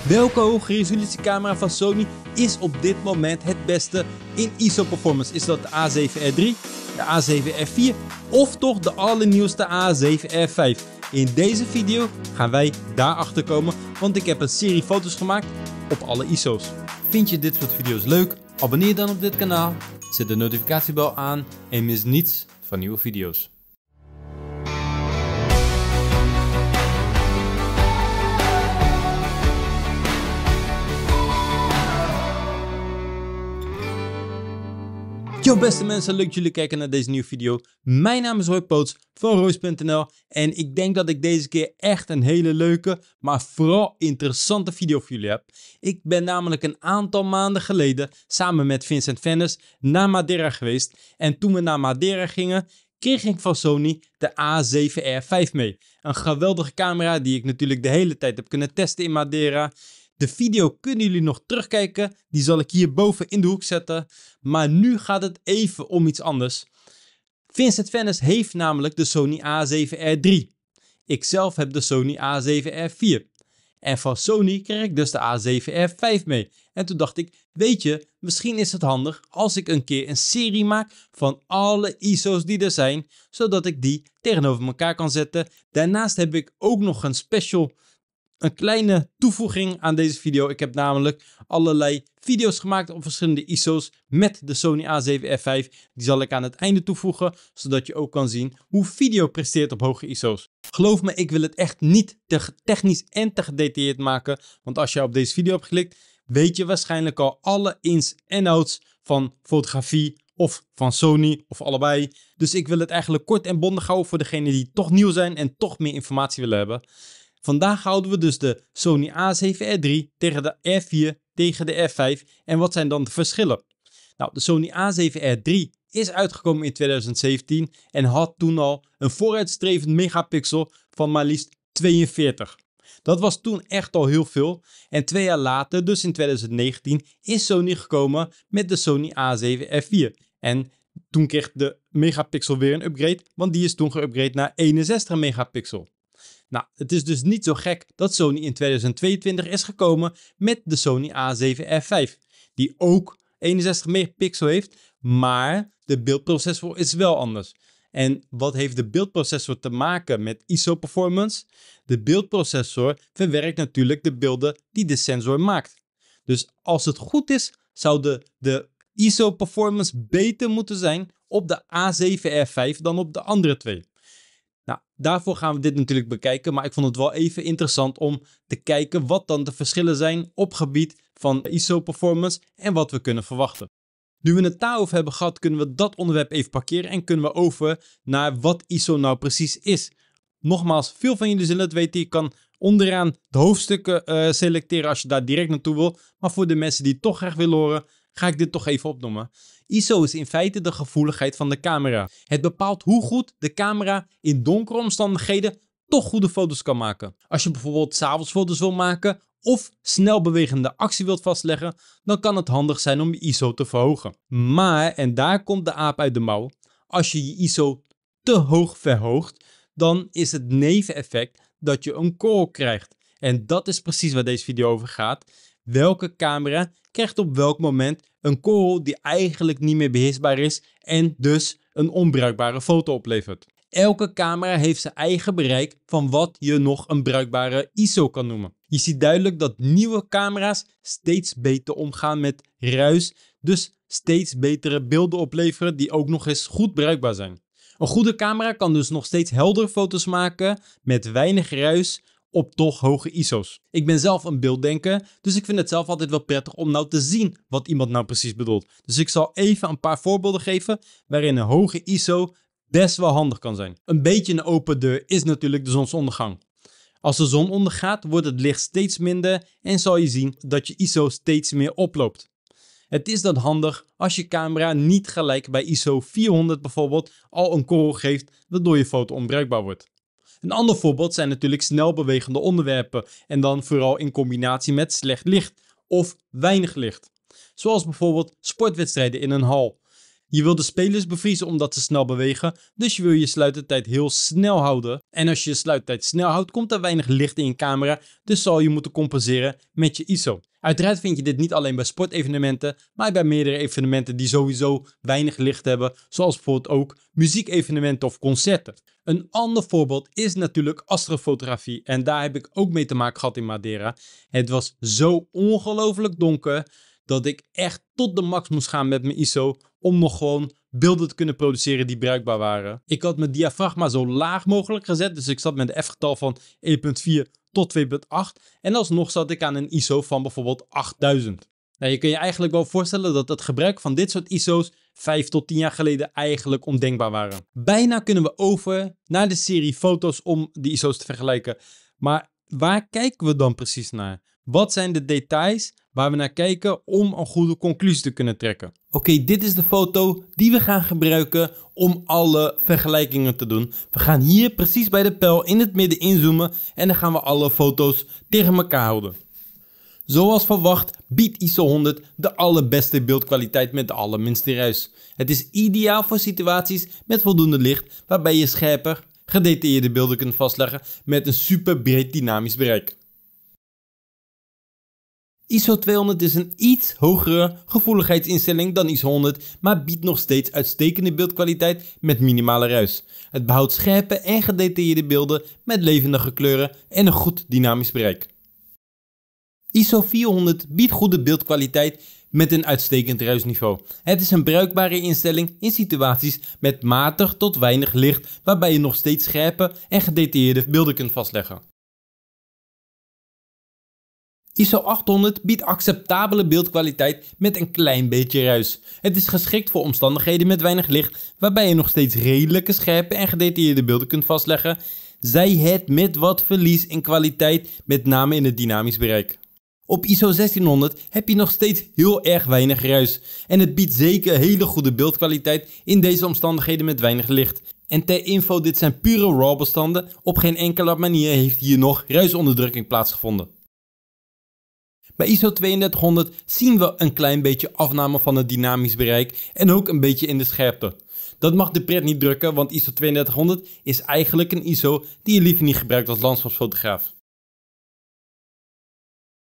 Welke hoge resolutie camera van Sony is op dit moment het beste in ISO performance? Is dat de A7R3, de A7R4 of toch de allernieuwste A7R5? In deze video gaan wij daarachter komen, want ik heb een serie foto's gemaakt op alle ISO's. Vind je dit soort video's leuk? Abonneer dan op dit kanaal, zet de notificatiebel aan en mis niets van nieuwe video's. Yo beste mensen, leuk dat jullie kijken naar deze nieuwe video. Mijn naam is Roy Poots van Royce.nl en ik denk dat ik deze keer echt een hele leuke, maar vooral interessante video voor jullie heb. Ik ben namelijk een aantal maanden geleden samen met Vincent Vennis naar Madeira geweest. En toen we naar Madeira gingen, kreeg ik van Sony de A7R5 mee. Een geweldige camera die ik natuurlijk de hele tijd heb kunnen testen in Madeira. De video kunnen jullie nog terugkijken, die zal ik hierboven in de hoek zetten. Maar nu gaat het even om iets anders. Vincent Vennis heeft namelijk de Sony A7R3. Ikzelf heb de Sony A7R4. En van Sony kreeg ik dus de A7R5 mee. En toen dacht ik, weet je, misschien is het handig als ik een keer een serie maak van alle ISO's die er zijn. Zodat ik die tegenover elkaar kan zetten. Daarnaast heb ik ook nog een kleine toevoeging aan deze video. Ik heb namelijk allerlei video's gemaakt op verschillende ISO's met de Sony A7R5. Die zal ik aan het einde toevoegen, zodat je ook kan zien hoe video presteert op hoge ISO's. Geloof me, ik wil het echt niet te technisch en te gedetailleerd maken. Want als je op deze video hebt geklikt, weet je waarschijnlijk al alle ins en outs van fotografie of van Sony of allebei. Dus ik wil het eigenlijk kort en bondig houden voor degenen die toch nieuw zijn en toch meer informatie willen hebben. Vandaag houden we dus de Sony A7R3 tegen de R4 tegen de R5. En wat zijn dan de verschillen? Nou, de Sony A7R3 is uitgekomen in 2017 en had toen al een vooruitstrevend megapixel van maar liefst 42. Dat was toen echt al heel veel. En 2 jaar later, dus in 2019, is Sony gekomen met de Sony A7R4. En toen kreeg de megapixel weer een upgrade, want die is toen geüpgrade naar 61 megapixel. Nou, het is dus niet zo gek dat Sony in 2022 is gekomen met de Sony A7R5. Die ook 61 megapixel heeft, maar de beeldprocessor is wel anders. En wat heeft de beeldprocessor te maken met ISO performance? De beeldprocessor verwerkt natuurlijk de beelden die de sensor maakt. Dus als het goed is, zou de ISO performance beter moeten zijn op de A7R5 dan op de andere twee. Nou, daarvoor gaan we dit natuurlijk bekijken, maar ik vond het wel even interessant om te kijken wat dan de verschillen zijn op gebied van ISO performance en wat we kunnen verwachten. Nu we het daarover hebben gehad, kunnen we dat onderwerp even parkeren en kunnen we over naar wat ISO nou precies is. Nogmaals, veel van jullie zullen het weten, je kan onderaan de hoofdstukken selecteren als je daar direct naartoe wil, maar voor de mensen die het toch graag willen horen, ga ik dit toch even opnoemen. ISO is in feite de gevoeligheid van de camera. Het bepaalt hoe goed de camera in donkere omstandigheden toch goede foto's kan maken. Als je bijvoorbeeld 's avonds foto's wil maken of snel bewegende actie wilt vastleggen, dan kan het handig zijn om je ISO te verhogen. Maar, en daar komt de aap uit de mouw, als je je ISO te hoog verhoogt, dan is het neveneffect dat je een korrel krijgt. En dat is precies waar deze video over gaat. Welke camera krijgt op welk moment een korrel die eigenlijk niet meer beheersbaar is en dus een onbruikbare foto oplevert. Elke camera heeft zijn eigen bereik van wat je nog een bruikbare ISO kan noemen. Je ziet duidelijk dat nieuwe camera's steeds beter omgaan met ruis, dus steeds betere beelden opleveren die ook nog eens goed bruikbaar zijn. Een goede camera kan dus nog steeds heldere foto's maken met weinig ruis op toch hoge ISO's. Ik ben zelf een beelddenker, dus ik vind het zelf altijd wel prettig om nou te zien wat iemand nou precies bedoelt. Dus ik zal even een paar voorbeelden geven waarin een hoge ISO best wel handig kan zijn. Een beetje een open deur is natuurlijk de zonsondergang. Als de zon ondergaat, wordt het licht steeds minder en zal je zien dat je ISO steeds meer oploopt. Het is dan handig als je camera niet gelijk bij ISO 400 bijvoorbeeld al een korrel geeft, waardoor je foto onbruikbaar wordt. Een ander voorbeeld zijn natuurlijk snel bewegende onderwerpen en dan vooral in combinatie met slecht licht of weinig licht. Zoals bijvoorbeeld sportwedstrijden in een hal. Je wil de spelers bevriezen omdat ze snel bewegen, dus je wil je sluitertijd heel snel houden. En als je je sluitertijd snel houdt, komt er weinig licht in je camera, dus zal je moeten compenseren met je ISO. Uiteraard vind je dit niet alleen bij sportevenementen, maar bij meerdere evenementen die sowieso weinig licht hebben, zoals bijvoorbeeld ook muziekevenementen of concerten. Een ander voorbeeld is natuurlijk astrofotografie en daar heb ik ook mee te maken gehad in Madeira. Het was zo ongelooflijk donker dat ik echt tot de max moest gaan met mijn ISO om nog gewoon beelden te kunnen produceren die bruikbaar waren. Ik had mijn diafragma zo laag mogelijk gezet, dus ik zat met een f-getal van 1.4 tot 2.8 en alsnog zat ik aan een ISO van bijvoorbeeld 8000. Nou, je kunt je eigenlijk wel voorstellen dat het gebruik van dit soort ISO's 5 tot 10 jaar geleden eigenlijk ondenkbaar waren. Bijna kunnen we over naar de serie foto's om die ISO's te vergelijken. Maar waar kijken we dan precies naar? Wat zijn de details waar we naar kijken om een goede conclusie te kunnen trekken? Oké, dit is de foto die we gaan gebruiken om alle vergelijkingen te doen. We gaan hier precies bij de pijl in het midden inzoomen en dan gaan we alle foto's tegen elkaar houden. Zoals verwacht biedt ISO 100 de allerbeste beeldkwaliteit met de allerminste ruis. Het is ideaal voor situaties met voldoende licht waarbij je scherper, gedetailleerde beelden kunt vastleggen met een super breed dynamisch bereik. ISO 200 is een iets hogere gevoeligheidsinstelling dan ISO 100, maar biedt nog steeds uitstekende beeldkwaliteit met minimale ruis. Het behoudt scherpe en gedetailleerde beelden met levendige kleuren en een goed dynamisch bereik. ISO 400 biedt goede beeldkwaliteit met een uitstekend ruisniveau. Het is een bruikbare instelling in situaties met matig tot weinig licht, waarbij je nog steeds scherpe en gedetailleerde beelden kunt vastleggen. ISO 800 biedt acceptabele beeldkwaliteit met een klein beetje ruis. Het is geschikt voor omstandigheden met weinig licht, waarbij je nog steeds redelijke scherpe en gedetailleerde beelden kunt vastleggen, zij het met wat verlies in kwaliteit, met name in het dynamisch bereik. Op ISO 1600 heb je nog steeds heel erg weinig ruis en het biedt zeker hele goede beeldkwaliteit in deze omstandigheden met weinig licht. En ter info, dit zijn pure RAW bestanden, op geen enkele manier heeft hier nog ruisonderdrukking plaatsgevonden. Bij ISO 3200 zien we een klein beetje afname van het dynamisch bereik en ook een beetje in de scherpte. Dat mag de pret niet drukken, want ISO 3200 is eigenlijk een ISO die je liever niet gebruikt als landschapsfotograaf.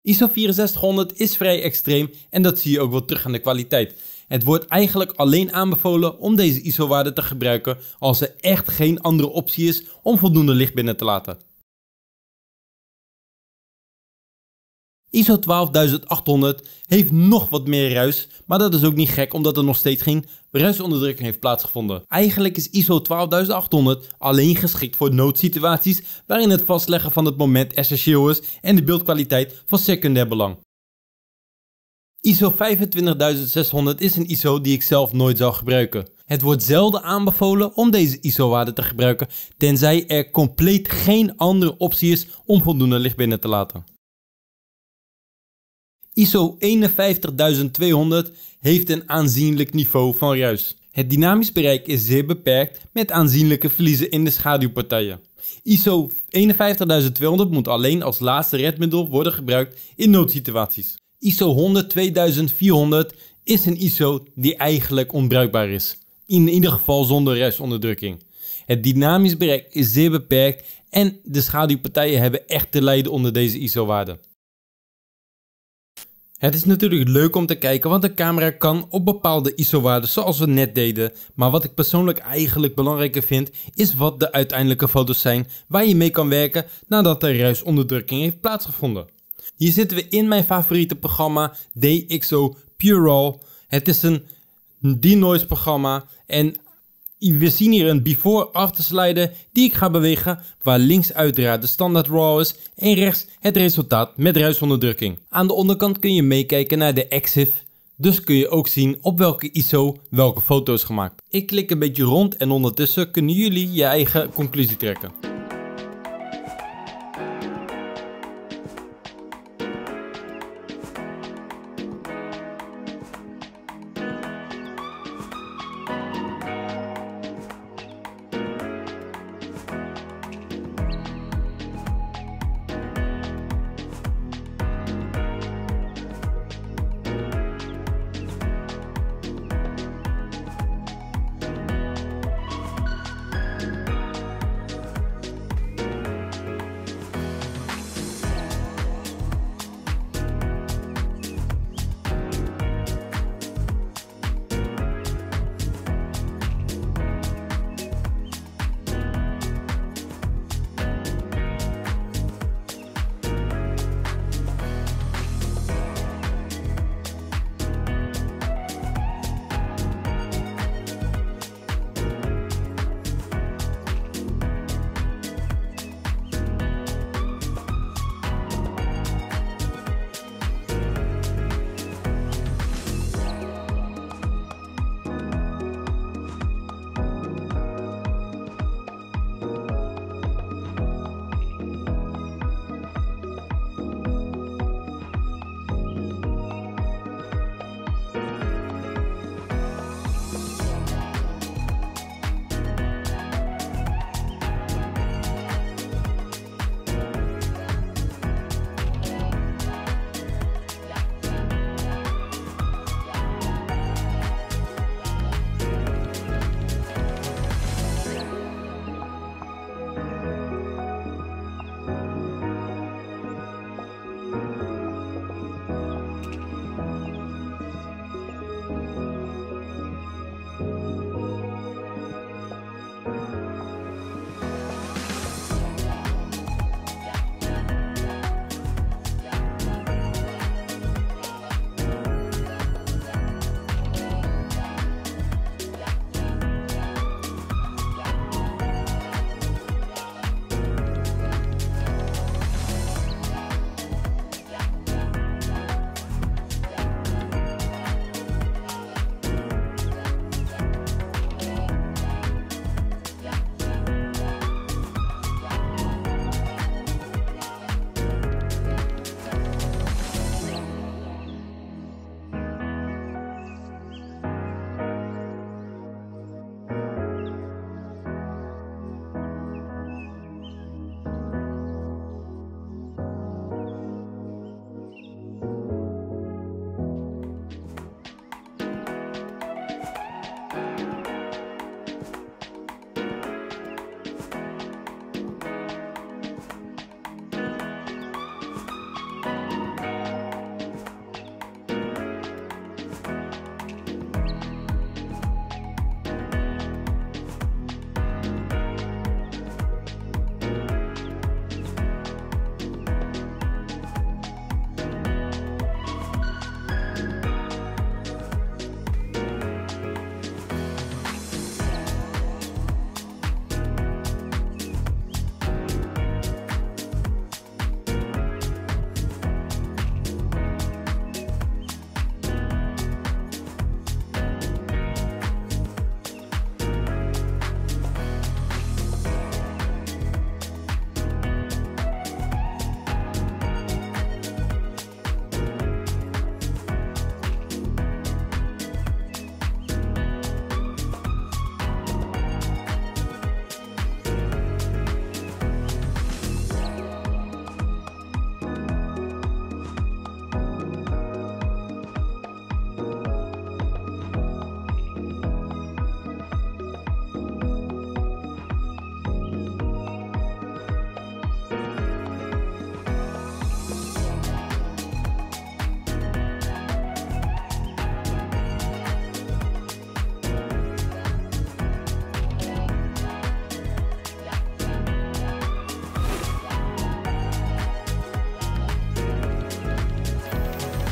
ISO 6400 is vrij extreem en dat zie je ook wel terug aan de kwaliteit. Het wordt eigenlijk alleen aanbevolen om deze ISO-waarde te gebruiken als er echt geen andere optie is om voldoende licht binnen te laten. ISO 12800 heeft nog wat meer ruis, maar dat is ook niet gek omdat er nog steeds geen ruisonderdrukking heeft plaatsgevonden. Eigenlijk is ISO 12800 alleen geschikt voor noodsituaties waarin het vastleggen van het moment essentieel is en de beeldkwaliteit van secundair belang. ISO 25600 is een ISO die ik zelf nooit zou gebruiken. Het wordt zelden aanbevolen om deze ISO-waarde te gebruiken, tenzij er compleet geen andere optie is om voldoende licht binnen te laten. ISO 51200 heeft een aanzienlijk niveau van ruis. Het dynamisch bereik is zeer beperkt met aanzienlijke verliezen in de schaduwpartijen. ISO 51200 moet alleen als laatste redmiddel worden gebruikt in noodsituaties. ISO 102.400 is een ISO die eigenlijk onbruikbaar is. In ieder geval zonder ruisonderdrukking. Het dynamisch bereik is zeer beperkt en de schaduwpartijen hebben echt te lijden onder deze ISO-waarde. Het is natuurlijk leuk om te kijken, want de camera kan op bepaalde ISO-waarden zoals we net deden. Maar wat ik persoonlijk eigenlijk belangrijker vind, is wat de uiteindelijke foto's zijn waar je mee kan werken nadat er ruisonderdrukking heeft plaatsgevonden. Hier zitten we in mijn favoriete programma DxO Pure Raw. Het is een denoise programma en we zien hier een before-after slider die ik ga bewegen, waar links uiteraard de standaard RAW is en rechts het resultaat met ruisonderdrukking. Aan de onderkant kun je meekijken naar de EXIF, dus kun je ook zien op welke ISO welke foto is gemaakt. Ik klik een beetje rond en ondertussen kunnen jullie je eigen conclusie trekken.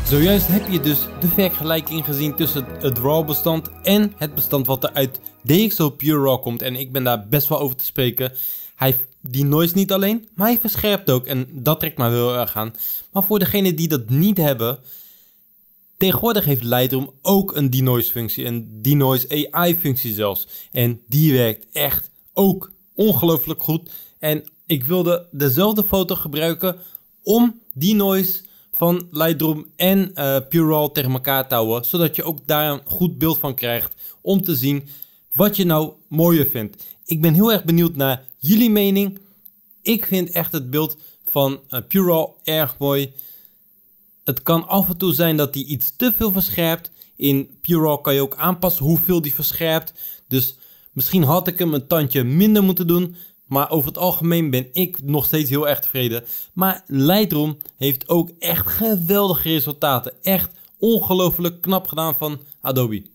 Zojuist heb je dus de vergelijking gezien tussen het RAW bestand en het bestand wat er uit DxO Pure RAW komt. En ik ben daar best wel over te spreken. Hij denoise niet alleen, maar hij verscherpt ook. En dat trekt mij wel erg aan. Maar voor degenen die dat niet hebben, tegenwoordig heeft Lightroom ook een denoise functie. Een denoise AI functie zelfs. En die werkt echt ook ongelooflijk goed. En ik wilde dezelfde foto gebruiken om denoise van Lightroom en Pure RAW tegen elkaar te houden. Zodat je ook daar een goed beeld van krijgt om te zien wat je nou mooier vindt. Ik ben heel erg benieuwd naar jullie mening. Ik vind echt het beeld van Pure RAW erg mooi. Het kan af en toe zijn dat hij iets te veel verscherpt. In Pure RAW kan je ook aanpassen hoeveel die verscherpt. Dus misschien had ik hem een tandje minder moeten doen. Maar over het algemeen ben ik nog steeds heel erg tevreden. Maar Lightroom heeft ook echt geweldige resultaten. Echt ongelooflijk knap gedaan van Adobe.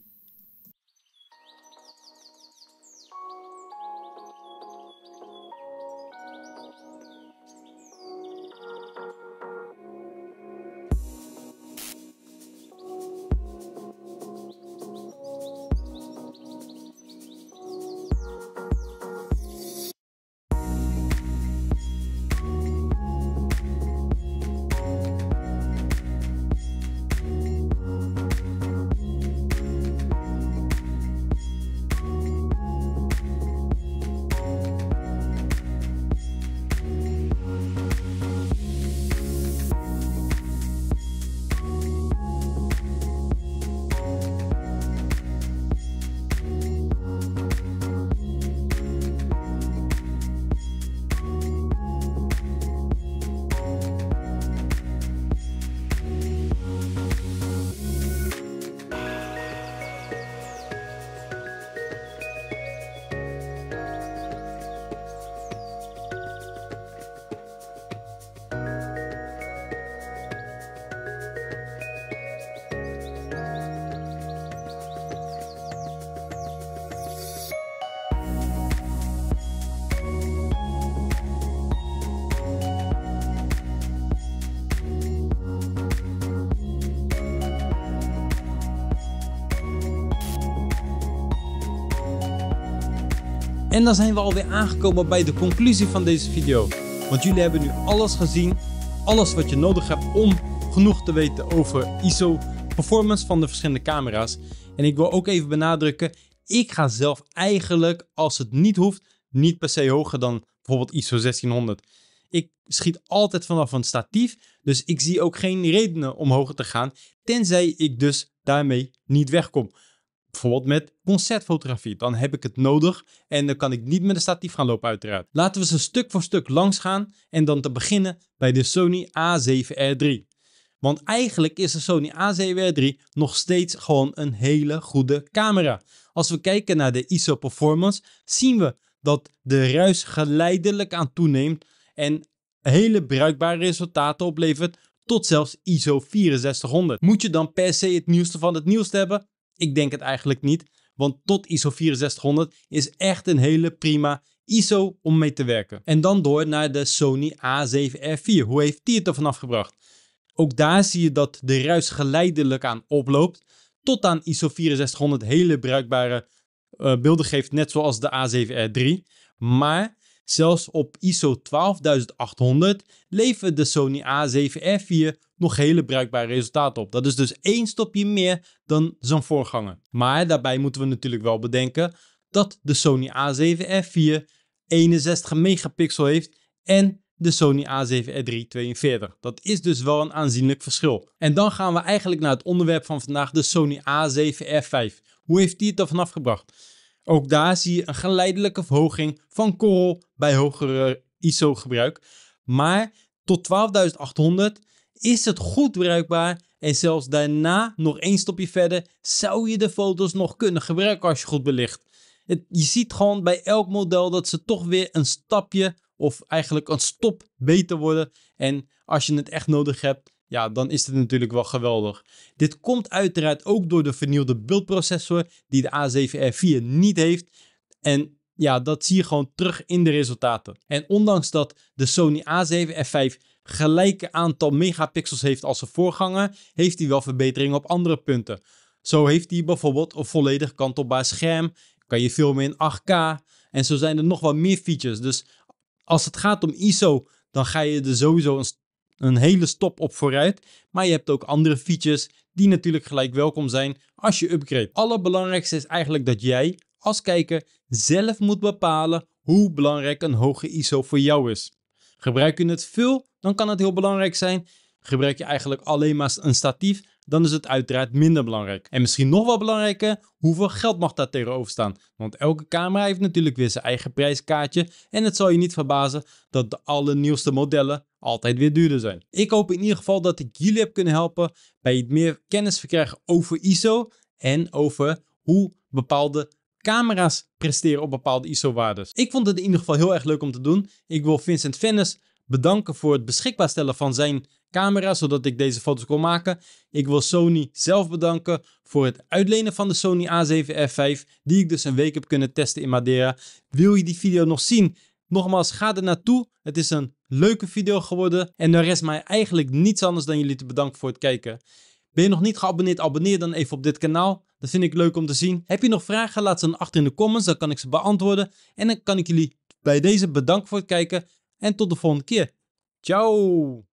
En dan zijn we alweer aangekomen bij de conclusie van deze video. Want jullie hebben nu alles gezien. Alles wat je nodig hebt om genoeg te weten over ISO performance van de verschillende camera's. En ik wil ook even benadrukken. Ik ga zelf eigenlijk, als het niet hoeft, niet per se hoger dan bijvoorbeeld ISO 1600. Ik schiet altijd vanaf een statief. Dus ik zie ook geen redenen om hoger te gaan. Tenzij ik dus daarmee niet wegkom. Bijvoorbeeld met concertfotografie. Dan heb ik het nodig en dan kan ik niet met een statief gaan lopen uiteraard. Laten we ze stuk voor stuk langs gaan en dan te beginnen bij de Sony A7R III. Want eigenlijk is de Sony A7R III nog steeds gewoon een hele goede camera. Als we kijken naar de ISO performance zien we dat de ruis geleidelijk aan toeneemt en hele bruikbare resultaten oplevert tot zelfs ISO 6400. Moet je dan per se het nieuwste van het nieuwste hebben? Ik denk het eigenlijk niet, want tot ISO 6400 is echt een hele prima ISO om mee te werken. En dan door naar de Sony A7R IV. Hoe heeft die het er vanaf gebracht? Ook daar zie je dat de ruis geleidelijk aan oploopt. Tot aan ISO 6400 hele bruikbare beelden geeft, net zoals de A7R III. Maar zelfs op ISO 12800 levert de Sony A7R IV nog hele bruikbare resultaten op. Dat is dus 1 stapje meer dan zijn voorganger. Maar daarbij moeten we natuurlijk wel bedenken dat de Sony A7R IV 61 megapixel heeft en de Sony A7R III 42. Dat is dus wel een aanzienlijk verschil. En dan gaan we eigenlijk naar het onderwerp van vandaag, de Sony A7R V. Hoe heeft die het er vanaf gebracht? Ook daar zie je een geleidelijke verhoging van korrel bij hogere ISO gebruik. Maar tot 12.800 is het goed bruikbaar en zelfs daarna nog 1 stapje verder zou je de foto's nog kunnen gebruiken als je goed belicht. Je ziet gewoon bij elk model dat ze toch weer een stapje of eigenlijk een stop beter worden. En als je het echt nodig hebt, ja, dan is het natuurlijk wel geweldig. Dit komt uiteraard ook door de vernieuwde beeldprocessor die de A7R IV niet heeft. En ja, dat zie je gewoon terug in de resultaten. En ondanks dat de Sony A7R V gelijke aantal megapixels heeft als zijn voorganger, heeft hij wel verbeteringen op andere punten. Zo heeft hij bijvoorbeeld een volledig kantelbaar scherm, kan je filmen in 8K en zo zijn er nog wel meer features. Dus als het gaat om ISO, dan ga je er sowieso een hele stap op vooruit. Maar je hebt ook andere features die natuurlijk gelijk welkom zijn als je upgrade. Allerbelangrijkste is eigenlijk dat jij als kijker zelf moet bepalen hoe belangrijk een hoge ISO voor jou is. Gebruik je het veel, dan kan het heel belangrijk zijn. Gebruik je eigenlijk alleen maar een statief, dan is het uiteraard minder belangrijk. En misschien nog wel belangrijker, hoeveel geld mag daar tegenover staan? Want elke camera heeft natuurlijk weer zijn eigen prijskaartje en het zal je niet verbazen dat de allernieuwste modellen altijd weer duurder zijn. Ik hoop in ieder geval dat ik jullie heb kunnen helpen bij het meer kennis verkrijgen over ISO en over hoe bepaalde camera's presteren op bepaalde ISO-waardes. Ik vond het in ieder geval heel erg leuk om te doen. Ik wil Vincent Vennis bedanken voor het beschikbaar stellen van zijn camera, zodat ik deze foto's kon maken. Ik wil Sony zelf bedanken voor het uitlenen van de Sony A7R5, die ik dus een week heb kunnen testen in Madeira. Wil je die video nog zien? Nogmaals, ga er naartoe. Het is een leuke video geworden en er rest mij eigenlijk niets anders dan jullie te bedanken voor het kijken. Ben je nog niet geabonneerd? Abonneer dan even op dit kanaal. Dat vind ik leuk om te zien. Heb je nog vragen? Laat ze dan achter in de comments. Dan kan ik ze beantwoorden. En dan kan ik jullie bij deze bedanken voor het kijken. En tot de volgende keer. Ciao!